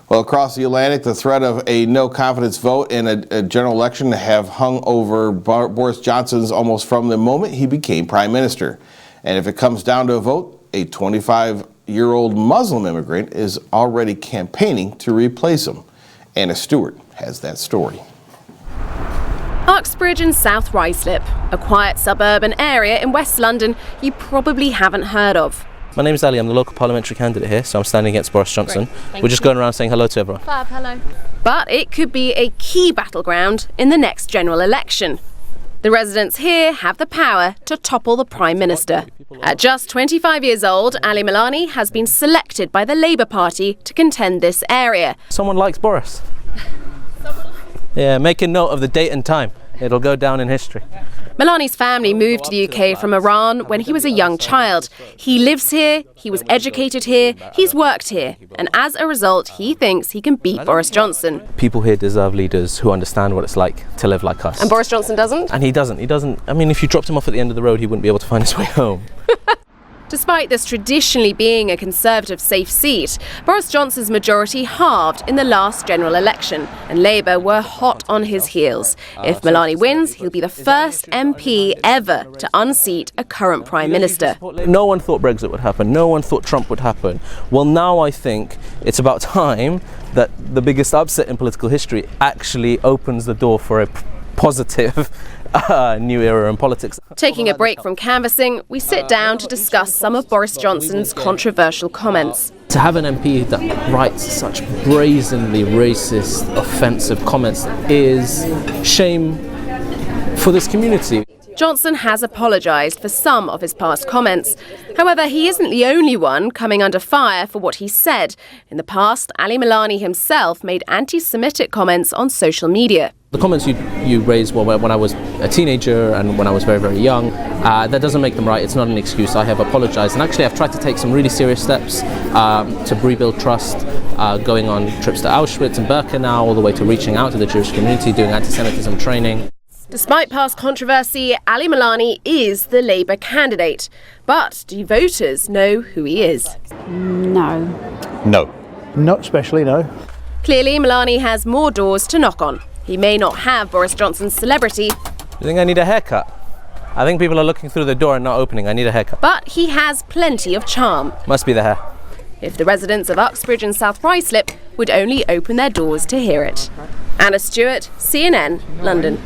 Well, across the Atlantic, the threat of a no-confidence vote in a general election have hung over Boris Johnson's almost from the moment he became prime minister. And if it comes down to a vote, a 25-year-old Muslim immigrant is already campaigning to replace him. Anna Stewart has that story. Uxbridge in South Ruislip, a quiet suburban area in West London you probably haven't heard of. My name is Ali, I'm the local parliamentary candidate here, so I'm standing against Boris Johnson. We're just going around saying hello to everyone. Fab, hello. But it could be a key battleground in the next general election. The residents here have the power to topple the Prime Minister. At just 25 years old, Ali Milani has been selected by the Labour Party to contend this area. Someone likes Boris. Yeah, make a note of the date and time. It'll go down in history. Milani's family moved to the UK from Iran when he was a young child. He lives here, he was educated here, he's worked here, and as a result, he thinks he can beat Boris Johnson. People here deserve leaders who understand what it's like to live like us. And Boris Johnson doesn't? And he doesn't. I mean, if you dropped him off at the end of the road, he wouldn't be able to find his way home. Despite this traditionally being a Conservative safe seat, Boris Johnson's majority halved in the last general election, and Labour were hot on his heels. If Milani wins, he'll be the first MP ever to unseat a current Prime Minister. No one thought Brexit would happen. No one thought Trump would happen. Well, now I think it's about time that the biggest upset in political history actually opens the door for a positive new era in politics. Taking a break from canvassing, we sit down to discuss some of Boris Johnson's controversial comments. To have an MP that writes such brazenly racist, offensive comments is shame for this community. Johnson has apologised for some of his past comments. However, he isn't the only one coming under fire for what he said. In the past, Ali Milani himself made anti-Semitic comments on social media. The comments you raised were when I was a teenager and when I was very, very young. That doesn't make them right. It's not an excuse. I have apologised. And actually, I've tried to take some really serious steps to rebuild trust, going on trips to Auschwitz and Birkenau, all the way to reaching out to the Jewish community, doing anti-Semitism training. Despite past controversy, Ali Milani is the Labour candidate. But do voters know who he is? No. No. Not especially, no. Clearly, Milani has more doors to knock on. He may not have Boris Johnson's celebrity. You think I need a haircut? I think people are looking through the door and not opening. I need a haircut. But he has plenty of charm. Must be the hair. If the residents of Uxbridge and South Ruislip would only open their doors to hear it. Anna Stewart, CNN, London.